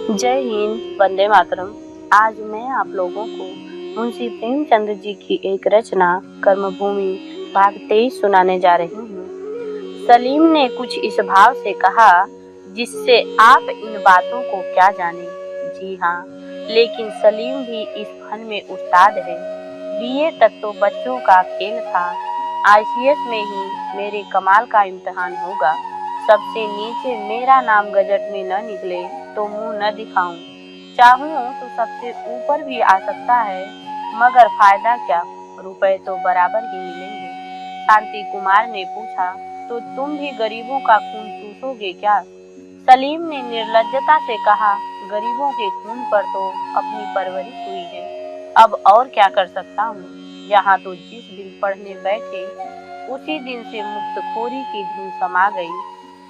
जय हिंद, वंदे मातरम। आज मैं आप लोगों को मुंशी प्रेमचंद जी की एक रचना कर्मभूमि भाग 23 सुनाने जा रही हूँ। सलीम ने कुछ इस भाव से कहा, जिससे आप इन बातों को क्या जाने। जी हाँ, लेकिन सलीम भी इस फन में उस्ताद है। बीए तक तो बच्चों का खेल था, आईसीएस में ही मेरे कमाल का इम्तिहान होगा। सबसे नीचे मेरा नाम गजट में न निकले तो मुंह न दिखाऊं। चाहूं तो सबसे ऊपर भी आ सकता है, मगर फायदा क्या, रुपए तो बराबर ही मिलेंगे। शांति कुमार ने पूछा, तो तुम भी गरीबों का खून चूसोगे क्या? सलीम ने निर्लज्जता से कहा, गरीबों के खून पर तो अपनी परवरिश हुई है, अब और क्या कर सकता हूँ। यहाँ तो जिस दिन पढ़ने बैठे उसी दिन से मुफ्तखोरी की धुन समा गई।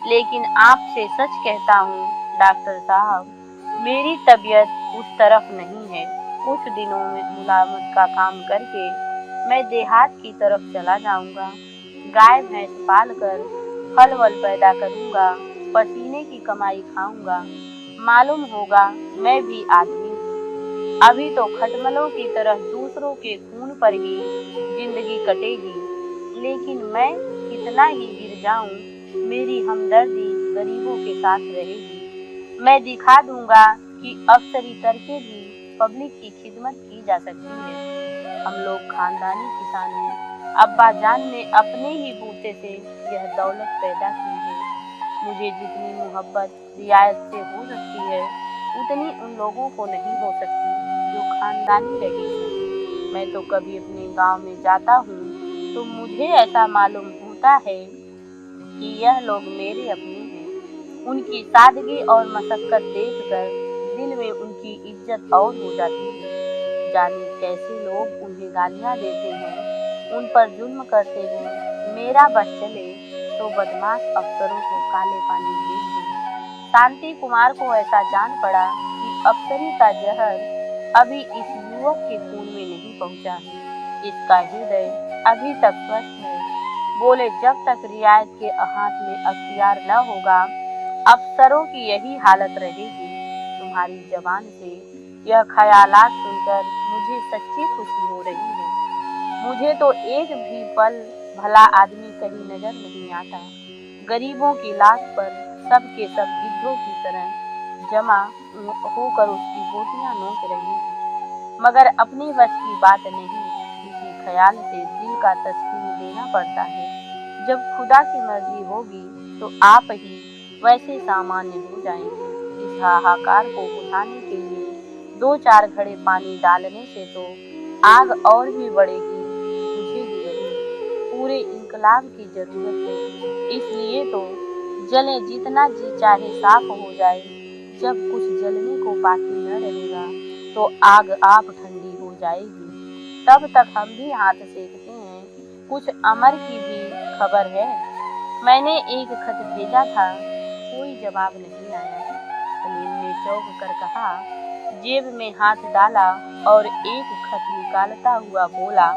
लेकिन आपसे सच कहता हूँ डॉक्टर साहब, मेरी तबीयत उस तरफ नहीं है। कुछ दिनों में मुलाजमत का काम करके मैं देहात की तरफ चला जाऊंगा। गाय भैंस पाल कर फल वल पैदा करूंगा, पसीने की कमाई खाऊंगा। मालूम होगा मैं भी आदमी हूँ। अभी तो खटमलों की तरह दूसरों के खून पर ही जिंदगी कटेगी, लेकिन मैं कितना ही गिर जाऊं, मेरी हमदर्दी गरीबों के साथ रहेगी। मैं दिखा दूंगा कि अफसरी करके भी पब्लिक की खिदमत की जा सकती है। हम लोग खानदानी किसान हैं। अब्बा जान ने अपने ही बूते से यह दौलत पैदा की है। मुझे जितनी मोहब्बत रियायत से हो सकती है, उतनी उन लोगों को नहीं हो सकती जो खानदानी रईस हैं। मैं तो कभी अपने गांव में जाता हूँ तो मुझे ऐसा मालूम होता है कि यह लोग मेरे अपने हैं। उनकी सादगी और मशक्कत देखकर दिल में उनकी इज्जत और हो जाती है। जाने कैसे लोग उन्हें गालियाँ देते हैं, उन पर जुल्म करते हैं। मेरा बस चले तो बदमाश अफसरों को काले पानी भेज दूं। शांति कुमार को ऐसा जान पड़ा कि अफसरी का जहर अभी इस युवक के खून में नहीं पहुंचा है। इसका हृदय अभी तक स्वस्थ है। बोले, जब तक रियायत के हाथ में अख्तियार न होगा, अफसरों की यही हालत रहेगी। तुम्हारी जबान से यह ख्यालात सुनकर मुझे सच्ची खुशी हो रही है। मुझे तो एक भी पल भला आदमी कहीं नजर नहीं आता। गरीबों की लाश पर सब के सब गिद्धों की तरह जमा होकर उसकी बोटियां नोच रही हैं, मगर अपनी बस की बात नहीं। इसी ख्याल से दिल का तस्कीन देना पड़ता है। जब खुदा की मर्जी होगी तो आप ही वैसे सामान्य हो जाएंगे। इस हाहाकार को बुझाने के लिए 2-4 घड़े पानी डालने से तो आग और भी बढ़ेगी, बुझेगी नहीं। पूरे इंकलाब की जरूरत है, इसलिए तो जले जितना जी चाहे साफ हो जाए। जब कुछ जलने को बाकी न रहेगा तो आग आप ठंडी हो जाएगी। तब तक हम भी हाथ सेकते हैं। कुछ अमर की भी खबर है? मैंने एक खत भेजा था, कोई जवाब नहीं आया। सलीम ने चौंक कर कहा, जेब में हाथ डाला और एक खत निकालता हुआ बोला,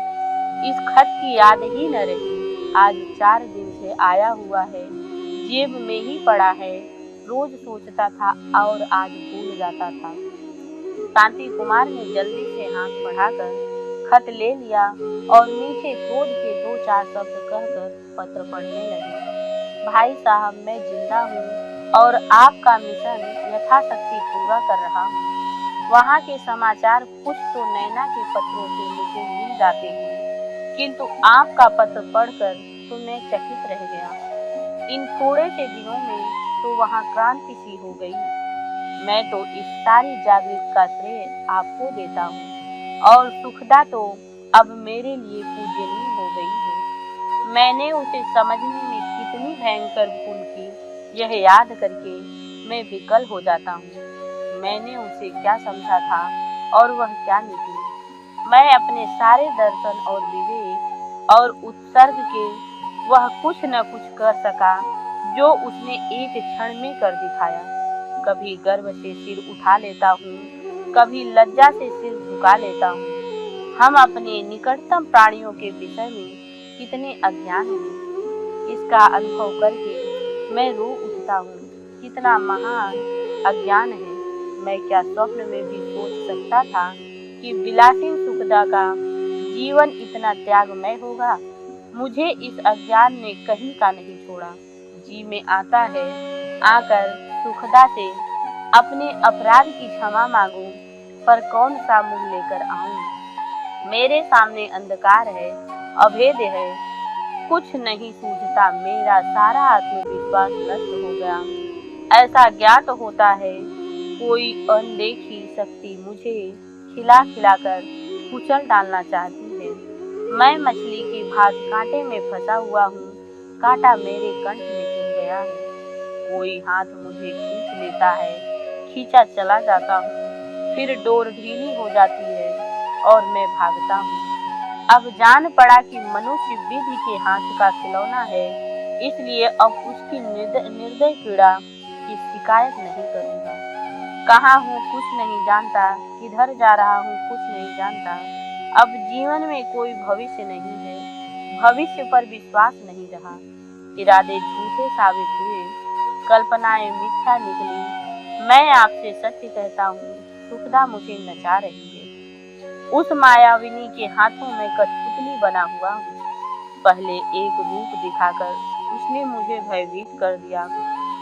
इस खत की याद ही न रही। आज 4 दिन से आया हुआ है, जेब में ही पड़ा है। रोज सोचता था और आज भूल जाता था। शांति कुमार ने जल्दी से हाथ बढ़ाकर खत ले लिया और नीचे क्रोध के 2-4 शब्द कहकर पत्र पढ़ने लगे। भाई साहब, मैं जिंदा हूँ और आपका मिशन यथाशक्ति पूरा कर रहा हूँ। वहाँ के समाचार कुछ तो नैना के पत्रों से मुझे मिल जाते हैं, किंतु आपका पत्र पढ़कर तो मैं चकित रह गया। इन थोड़े से दिनों में तो वहाँ क्रांति सी हो गई। मैं तो इस सारी जागृति का श्रेय आपको देता हूँ और सुखदा तो अब मेरे लिए पूजनीय हो गई है। मैंने उसे समझने में कितनी भयंकर भूल की, यह याद करके मैं विकल हो जाता हूँ। मैंने उसे क्या समझा था और वह क्या निकली। मैं अपने सारे दर्शन और विवेक और उत्सर्ग के वह कुछ न कुछ कर सका जो उसने एक क्षण में कर दिखाया। कभी गर्व से सिर उठा लेता हूँ, कभी लज्जा से सिर झुका लेता हूँ। हम अपने निकटतम प्राणियों के विषय में कितने अज्ञान हैं, इसका अनुभव करके मैं रो उठता हूँ। कितना महान अज्ञान है। मैं क्या स्वप्न में भी सोच सकता था कि विलासी सुखदा का जीवन इतना त्यागमय होगा। मुझे इस अज्ञान ने कहीं का नहीं छोड़ा। जी में आता है आकर सुखदा से अपने अपराध की क्षमा मांगूं, पर कौन सा मुंह लेकर आऊं। मेरे सामने अंधकार है, अभेद है, कुछ नहीं सूझता, मेरा सारा आत्मविश्वास नष्ट हो गया। ऐसा ज्ञात होता है कोई अनदेखी शक्ति मुझे खिला खिलाकर कुचल डालना चाहती है। मैं मछली की भांति कांटे में फंसा हुआ हूँ, कांटा मेरे कंठ में चुभ गया है। कोई हाथ मुझे खींच लेता है, खींचा चला जाता हूँ, फिर डोर ढीली हो जाती है और मैं भागता हूँ। अब जान पड़ा कि मनुष्य विधि के हाथ का खिलौना है, इसलिए अब उसकी निर्दय पीड़ा की शिकायत नहीं करूँगा। कहाँ हूँ कुछ नहीं जानता, किधर जा रहा हूँ कुछ नहीं जानता। अब जीवन में कोई भविष्य नहीं है, भविष्य पर विश्वास नहीं रहा। इरादे झूठे साबित हुए, कल्पनाएं मिथ्या निकली। मैं आपसे सत्य कहता हूँ, सुखदा मुझे नचा रही है। उस मायाविनी के हाथों में कठपुतली बना हुआ हूँ। पहले एक रूप दिखाकर उसने मुझे भयभीत कर दिया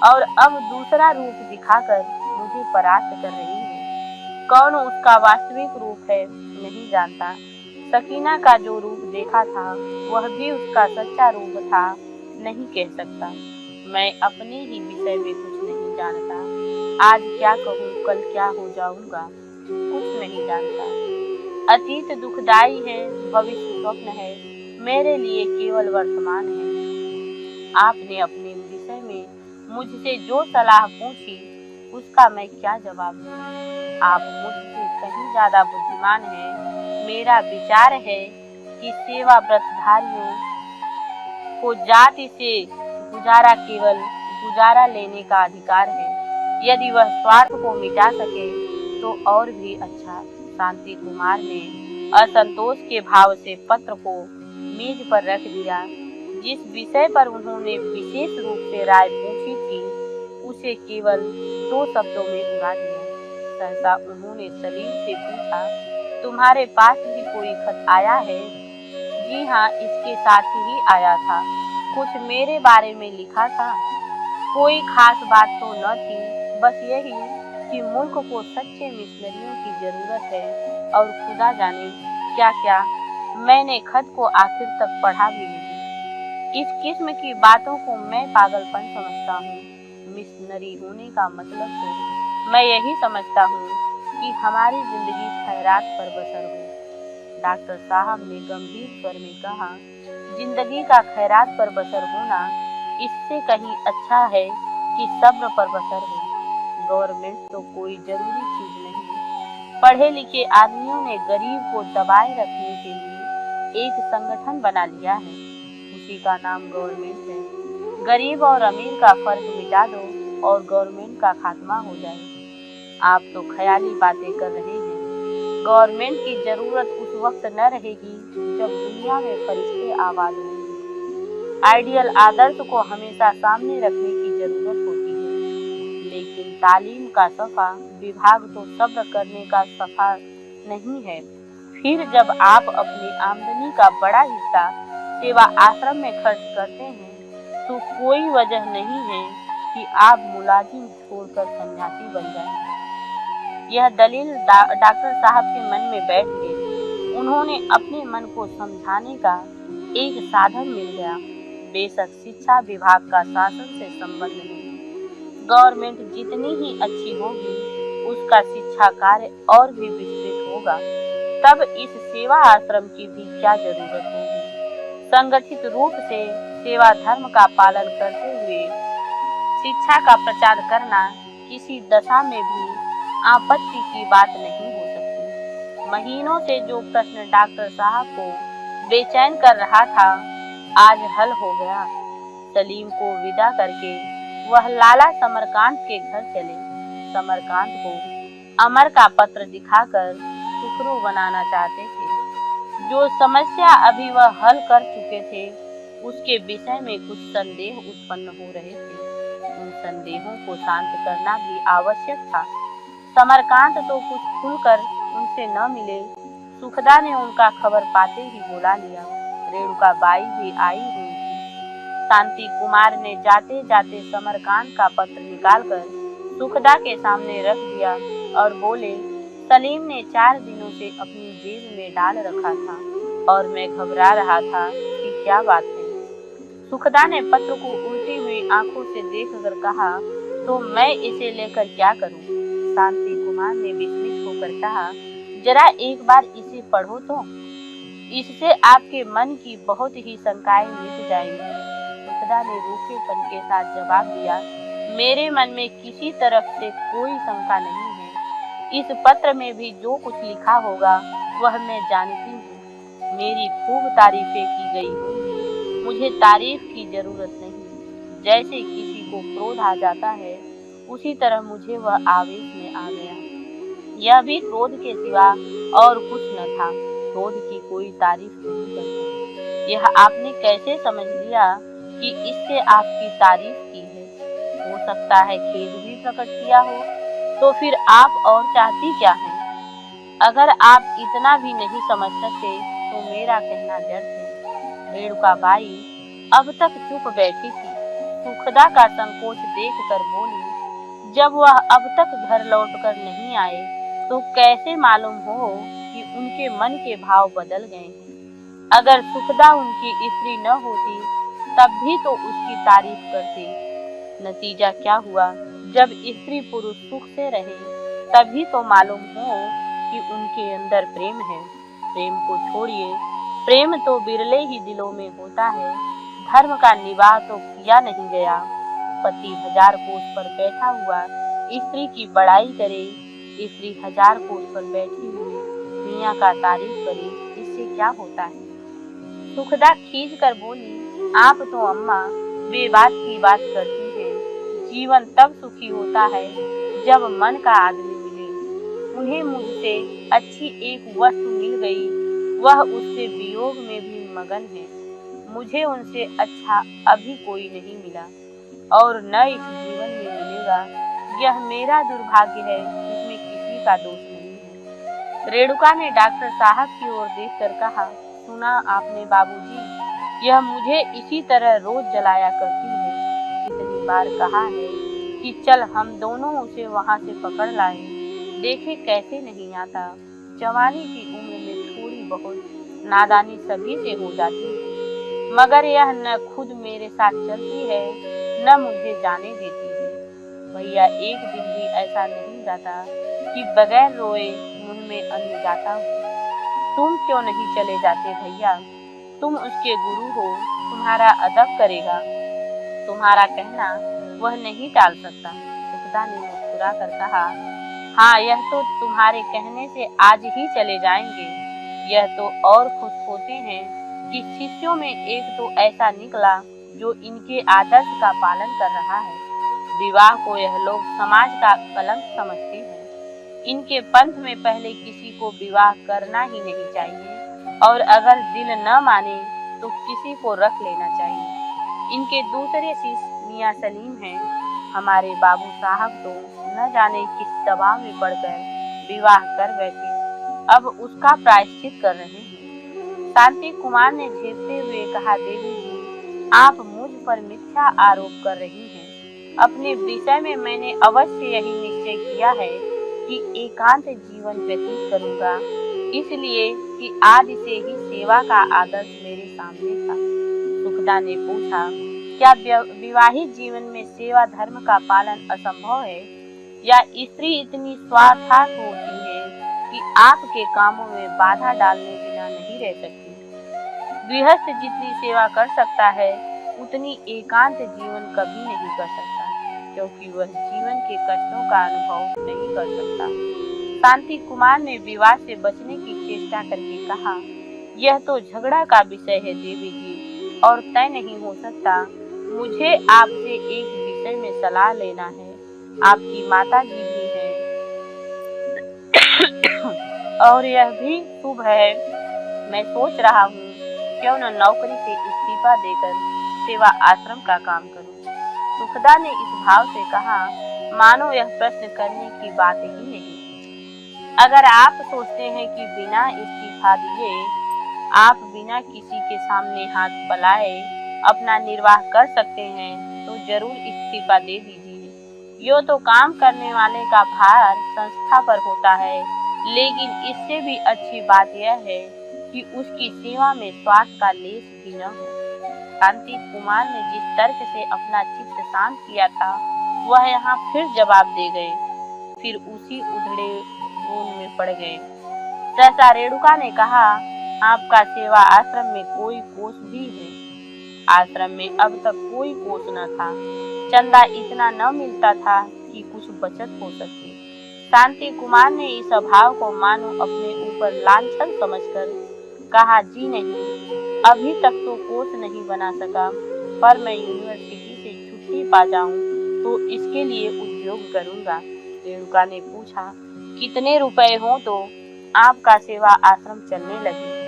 और अब दूसरा रूप दिखाकर मुझे परास्त कर रही है। कौन उसका वास्तविक रूप है नहीं जानता। सकीना का जो रूप देखा था वह भी उसका सच्चा रूप था नहीं कह सकता। मैं अपने ही विषय में कुछ नहीं जानता। आज क्या कहूँ, कल क्या हो जाऊंगा, कुछ नहीं जानता। अतीत दुखदाई है, भविष्य स्वप्न है, मेरे लिए केवल वर्तमान है। आपने अपने विषय में मुझसे जो सलाह पूछी उसका मैं क्या जवाब दूं? आप मुझसे कहीं ज्यादा बुद्धिमान हैं। मेरा विचार है कि सेवा व्रतधारियों को जाति से गुजारा केवल गुजारा लेने का अधिकार है। यदि वह स्वार्थ को मिटा सके तो और भी अच्छा। शांति कुमार ने असंतोष के भाव से पत्र को मेज पर रख दिया। जिस विषय पर उन्होंने विशेष रूप से राय पूछी थी उसे केवल 2 शब्दों में उड़ा दिया। सहसा उन्होंने सलीम से पूछा, तुम्हारे पास भी कोई खत आया है? जी हाँ, इसके साथ ही आया था। कुछ मेरे बारे में लिखा था? कोई खास बात तो न थी, बस यही कि मुल्क को सच्चे मिशनरियों की जरूरत है और खुदा जाने क्या क्या। मैंने खत को आखिर तक पढ़ा भी नहीं। इस किस्म की बातों को मैं पागलपन समझता हूँ। मिशनरी होने का मतलब तो मैं यही समझता हूँ कि हमारी जिंदगी खैरात पर बसर हो। डॉक्टर साहब ने गंभीर स्वर में कहा, जिंदगी का खैरात पर बसर होना इससे कहीं अच्छा है कि सब्र पर बसर हो। गवर्नमेंट तो कोई जरूरी चीज नहीं। पढ़े लिखे आदमियों ने गरीब को दबाए रखने के लिए एक संगठन बना लिया है, उसी का नाम गवर्नमेंट है। गरीब और अमीर का फर्क मिटा दो और गवर्नमेंट का खात्मा हो जाए। आप तो ख्याली बातें कर रहे हैं। गवर्नमेंट की जरूरत उस वक्त न रहेगी जब दुनिया में फरिश्ते आबाद होंगे। आइडियल आदर्श को हमेशा सामने रखने की जरूरत होती है, लेकिन तालीम का सफा विभाग तो सब्र करने का सफा नहीं है। फिर जब आप अपनी आमदनी का बड़ा हिस्सा सेवा आश्रम में खर्च करते हैं तो कोई वजह नहीं है कि आप मुलाजिम छोड़कर सन्यासी बन जाएं। यह दलील डॉक्टर साहब के मन में बैठ गई। उन्होंने अपने मन को समझाने का एक साधन मिल गया। बेशक शिक्षा विभाग का शासन से संबंध नहीं। गवर्नमेंट जितनी ही अच्छी होगी उसका शिक्षा कार्य और भी विस्तृत होगा। तब इस सेवा आश्रम की भी क्या जरूरत होगी। संगठित रूप से सेवा धर्म का पालन करते हुए शिक्षा का प्रचार करना किसी दशा में भी आपत्ति की बात नहीं हो सकती। महीनों से जो प्रश्न डॉक्टर साहब को बेचैन कर रहा था आज हल हो गया। सलीम को विदा करके वह लाला समरकांत के घर चले। समरकांत को अमर का पत्र दिखाकर सुखरू बनाना चाहते थे। जो समस्या अभी वह हल कर चुके थे उसके विषय में कुछ संदेह उत्पन्न हो रहे थे। उन संदेहों को शांत करना भी आवश्यक था। समरकांत तो कुछ खुलकर उनसे न मिले। सुखदा ने उनका खबर पाते ही बुला लिया। रेणुका बाई भी आई हुई थी। शांति कुमार ने जाते जाते समरकांत का पत्र निकालकर सुखदा के सामने रख दिया और बोले, सलीम ने 4 दिनों से अपनी जेब में डाल रखा था और मैं घबरा रहा था कि क्या बात है। सुखदा ने पत्र को उल्टी हुई आंखों से देखकर कहा, तो मैं इसे लेकर क्या करूं? शांति कुमार ने विस्मित होकर कहा, जरा एक बार इसे पढ़ो तो, इससे आपके मन की बहुत ही शंकाएं मिट जाएंगी। सुखदा ने रूखेपन के साथ जवाब दिया, मेरे मन में किसी तरफ से कोई शंका नहीं है। इस पत्र में भी जो कुछ लिखा होगा वह मैं जानती हूँ। मेरी खूब तारीफें की गई होंगी। मुझे तारीफ की जरूरत नहीं। जैसे किसी को क्रोध आ जाता है उसी तरह मुझे वह आवेश में आ गया। यह भी क्रोध के सिवा और कुछ न था। क्रोध की कोई तारीफ नहीं करता। यह आपने कैसे समझ लिया कि इससे आपकी तारीफ की है? हो सकता है खेद भी प्रकट किया हो। तो फिर आप और चाहती क्या हैं? अगर आप इतना भी नहीं समझ सकते तो मेरा कहना व्यर्थ है। रेणुका बाई अब तक चुप बैठी थी। सुखदा का संकोच देखकर बोली, जब वह अब तक घर लौटकर नहीं आए तो कैसे मालूम हो कि उनके मन के भाव बदल गए हैं? अगर सुखदा उनकी स्त्री न होती तब भी तो उसकी तारीफ करते। नतीजा क्या हुआ? जब स्त्री पुरुष सुख से रहे तभी तो मालूम हो कि उनके अंदर प्रेम है। प्रेम को छोड़िए, प्रेम तो बिरले ही दिलों में होता है। धर्म का निवाह तो किया नहीं गया। पति 1000 कोस पर बैठा हुआ स्त्री की बड़ाई करे, स्त्री 1000 कोस पर बैठी हुई मियाँ का तारीफ करे, इससे क्या होता है? सुखदा खींच कर बोली, आप तो अम्मा बेबात की बात करती है। जीवन तब सुखी होता है जब मन का आदमी मिले। उन्हें मुझसे अच्छी एक वस्तु मिल गई, वह उससे वियोग में भी मगन है। मुझे उनसे अच्छा अभी कोई नहीं मिला और न इस जीवन में मिलेगा। यह मेरा दुर्भाग्य है, इसमें किसी का दोष नहीं है। रेणुका ने डॉक्टर साहब की ओर देखकर कहा, सुना आपने बाबूजी, यह मुझे इसी तरह रोज जलाया करती है। इतनी बार कहा है कि चल हम दोनों उसे वहां से पकड़ लाएं, देखे कैसे नहीं आता। जवानी की उम्र में थोड़ी बहुत नादानी सभी से हो जाती है, मगर यह न खुद मेरे साथ चलती है न मुझे जाने देती है। भैया एक दिन भी ऐसा नहीं जाता कि बगैर रोए मुंह में अन्न जाता हो। तुम क्यों नहीं चले जाते भैया? तुम उसके गुरु हो, तुम्हारा अदब करेगा। तुम्हारा कहना वह नहीं टाल सकता। सुखदा ने मुस्कुरा कर कहा, हाँ यह तो तुम्हारे कहने से आज ही चले जाएंगे। यह तो और खुश होते हैं कि शिष्यों में एक तो ऐसा निकला जो इनके आदर्श का पालन कर रहा है। विवाह को यह लोग समाज का कलंक समझते हैं। इनके पंथ में पहले किसी को विवाह करना ही नहीं चाहिए और अगर दिल न माने तो किसी को रख लेना चाहिए। इनके दूसरे शिष्य मियाँ सलीम हैं। हमारे बाबू साहब तो न जाने किस दबाव में पड़कर विवाह कर बैठे, अब उसका प्रायश्चित कर रहे हैं। शांति कुमार ने झेपते हुए कहा, देवी जी आप मुझ पर मिथ्या आरोप कर रही हैं। अपने विषय में मैंने अवश्य यही निश्चय किया है कि एकांत जीवन व्यतीत करूंगा, इसलिए कि आज से ही सेवा का आदर्श मेरे सामने था। सुखदा ने पूछा, क्या विवाहित जीवन में सेवा धर्म का पालन असंभव है या स्त्री इतनी स्वार्थात होती है कि आपके कामों में बाधा डालने बिना नहीं रह सकती? गृहस्थ जितनी सेवा कर सकता है उतनी एकांत जीवन कभी नहीं कर सकता, क्योंकि वह जीवन के कष्टों का अनुभव नहीं कर सकता। शांति कुमार ने विवाह से बचने की चेष्टा करके कहा, यह तो झगड़ा का विषय है देवी जी और तय नहीं हो सकता। मुझे आपसे एक विषय में सलाह लेना है। आपकी माता जी भी हैं और यह भी शुभ है। मैं सोच रहा हूँ क्यों न नौकरी से इस्तीफा देकर सेवा आश्रम का काम करूं। सुखदा ने इस भाव से कहा, मानो यह प्रश्न करने की बात ही नहीं। अगर आप सोचते हैं कि बिना इस्तीफा दिए आप बिना किसी के सामने हाथ फैलाए अपना निर्वाह कर सकते हैं तो जरूर इस्तीफा दे दीजिए। यो तो काम करने वाले का भार संस्था पर होता है, लेकिन इससे भी अच्छी बात यह है कि उसकी सेवा में स्वार्थ का लेश भी न हो। शांति कुमार ने जिस तर्क से अपना चित्त शांत किया था वह यहाँ फिर जवाब दे गए, फिर उसी उधड़े गुण में पड़ गए। सहसा रेणुका ने कहा, आपका सेवा आश्रम में कोई कोष भी है? आश्रम में अब तक कोई कोष न था। चंदा इतना न मिलता था कि कुछ बचत हो सकती। शांति कुमार ने इस अभाव को मानो अपने ऊपर लांछन समझकर कहा, जी नहीं, अभी तक तो कोष नहीं बना सका, पर मैं यूनिवर्सिटी से छुट्टी पा जाऊं तो इसके लिए उद्योग करूंगा। रेणुका ने पूछा, कितने रुपए हो तो आपका सेवा आश्रम चलने लगे?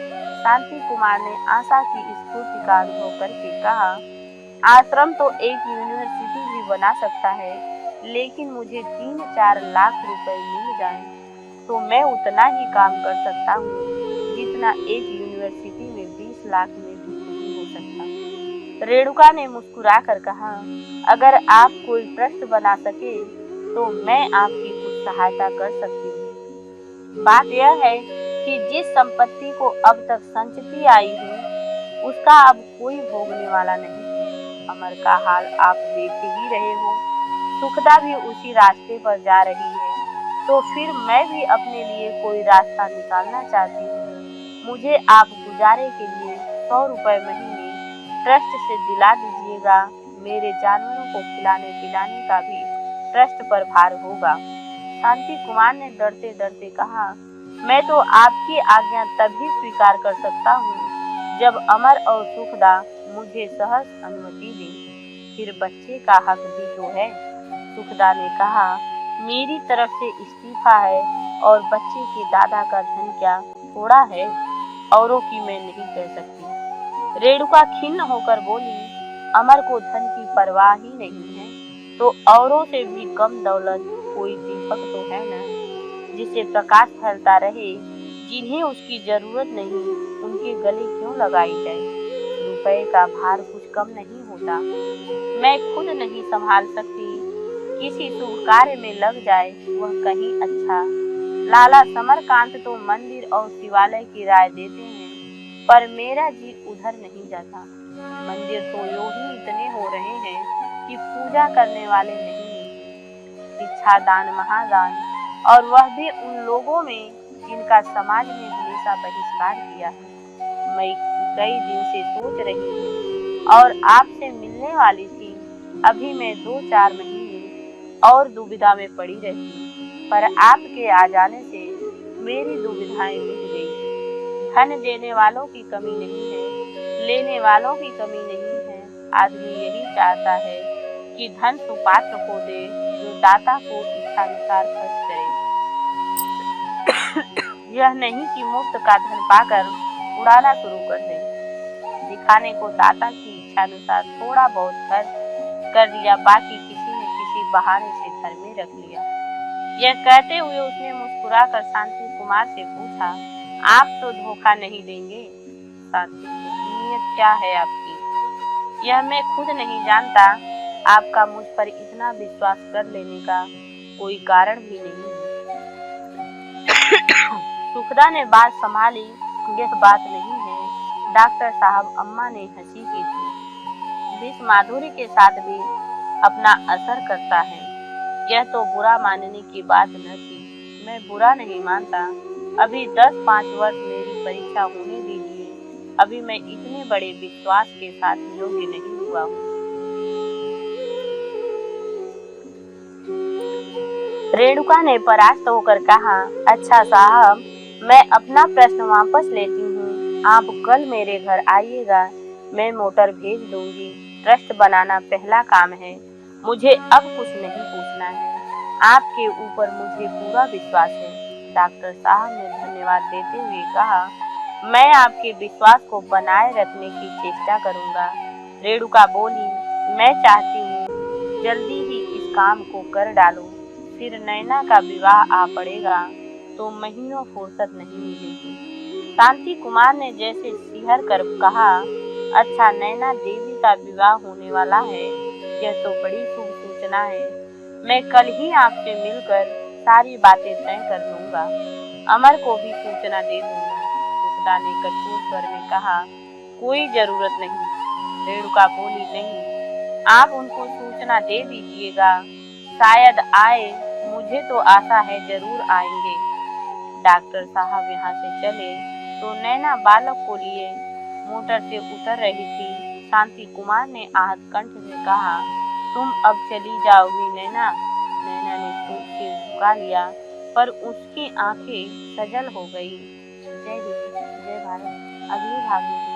शांति कुमार ने आशा की स्फूर्ति का अनुभव करके कहा, आश्रम तो एक यूनिवर्सिटी भी बना सकता है, लेकिन मुझे 3-4 लाख रुपए मिल जाएं तो मैं उतना ही काम कर सकता हूँ जितना एक यूनिवर्सिटी में 20 लाख में भी नहीं हो सकता। रेणुका ने मुस्कुराकर कहा, अगर आप कोई ट्रस्ट बना सके तो मैं आपकी कुछ सहायता कर सकती हूँ। बात यह है कि जिस संपत्ति को अब तक संचती आई हूँ उसका अब कोई भोगने वाला नहीं है। अमर का हाल आप देख ही रहे हो, सुखदा भी उसी रास्ते पर जा रही है, तो फिर मैं भी अपने लिए कोई रास्ता निकालना चाहती हूँ। मुझे आप गुजारे के लिए 100 रुपए महीने ट्रस्ट से दिला दीजिएगा। मेरे जानवरों को खिलाने पिलाने का भी ट्रस्ट पर भार होगा। शांति कुमार ने डरते डरते कहा, मैं तो आपकी आज्ञा तभी स्वीकार कर सकता हूँ जब अमर और सुखदा मुझे सहज अनुमति दे, फिर बच्चे का हक भी तो है। सुखदा ने कहा, मेरी तरफ से इस्तीफा है और बच्चे के दादा का धन क्या थोड़ा है, औरों की मैं नहीं कह सकती। रेणुका खिन्न होकर बोली, अमर को धन की परवाह ही नहीं है तो औरों से भी कम दौलत कोई दीपक तो है न, जिससे प्रकाश फैलता रहे। जिन्हें उसकी जरूरत नहीं उनके गले क्यों लगाई जाए? रुपए का भार कुछ कम नहीं होता। मैं खुद नहीं संभाल सकती, किसी शुभ कार्य में लग जाए वह कहीं अच्छा। लाला समरकांत तो मंदिर और शिवालय की राय देते हैं, पर मेरा जी उधर नहीं जाता। मंदिर तो यूं ही इतने हो रहे हैं कि पूजा करने वाले नहीं मिलते। इच्छा दान महादान, और वह भी उन लोगों में जिनका समाज ने हमेशा बहिष्कार किया है। मैं कई दिन से सोच रही हूँ और आपसे मिलने वाली थी। अभी मैं 2-4 महीने और दुविधा में पड़ी रहती, पर आपके आ जाने से मेरी दुविधाएं मिट गई। धन देने वालों की कमी नहीं है, लेने वालों की कमी नहीं है। आदमी यही चाहता है कि धन सुपात्र को दे जो दाता को इच्छानुसार खर्च करे। यह नहीं कि मुफ्त का धन पाकर उड़ाना शुरू कर दे। दिखाने को दाता की इच्छानुसार थोड़ा बहुत खर्च कर दिया, बाकी किसी न किसी बहाने से घर में रख लिया। यह कहते हुए उसने मुस्कुराकर शांति कुमार से पूछा, आप तो धोखा नहीं देंगे? शांति, नीयत क्या है आपकी? यह मैं खुद नहीं जानता। आपका मुझ पर इतना विश्वास कर लेने का कोई कारण भी नहीं है। सुखदा ने बात संभाली, यह बात नहीं है डॉक्टर साहब, अम्मा ने हंसी की थी। विष माधुरी के साथ भी अपना असर करता है। यह तो बुरा मानने की बात न थी। मैं बुरा नहीं मानता। अभी 10-5 वर्ष मेरी परीक्षा होने दीजिए। अभी मैं इतने बड़े विश्वास के साथ योग्य नहीं हुआ हूँ। रेणुका ने परास्त होकर कहा, अच्छा साहब, मैं अपना प्रश्न वापस लेती हूँ। आप कल मेरे घर आइएगा, मैं मोटर भेज दूंगी। ट्रस्ट बनाना पहला काम है, मुझे अब कुछ नहीं पूछना है। आपके ऊपर मुझे पूरा विश्वास है। डॉक्टर साहब ने धन्यवाद देते हुए कहा, मैं आपके विश्वास को बनाए रखने की चेष्टा करूंगा। रेणुका बोली, मैं चाहती हूँ जल्दी ही इस काम को कर डालो, फिर नैना का विवाह आ पड़ेगा तो महीनों फुर्सत नहीं मिलेगी। शांति कुमार ने जैसे सिहर कर कहा, अच्छा नैना देवी का विवाह होने वाला है, यह तो बड़ी शुभ सूचना है। मैं कल ही आपसे मिलकर सारी बातें तय कर लूंगा, अमर को भी सूचना दे दूंगा। सुखदा ने कठोर स्वर में कहा, कोई जरूरत नहीं। रेणुका बोली, नहीं, आप उनको सूचना दे दीजिएगा, शायद आए, मुझे तो आशा है जरूर आएंगे। डॉक्टर साहब यहाँ से चले तो नैना बालक को लिए मोटर से उतर रही थी। शांति कुमार ने आहत कंठ से कहा, तुम अब चली जाओगी नैना। नैना ने सिर झुका लिया, पर उसकी आंखें सजल हो गई। जय हिंद, जय भारत। अगले भाग में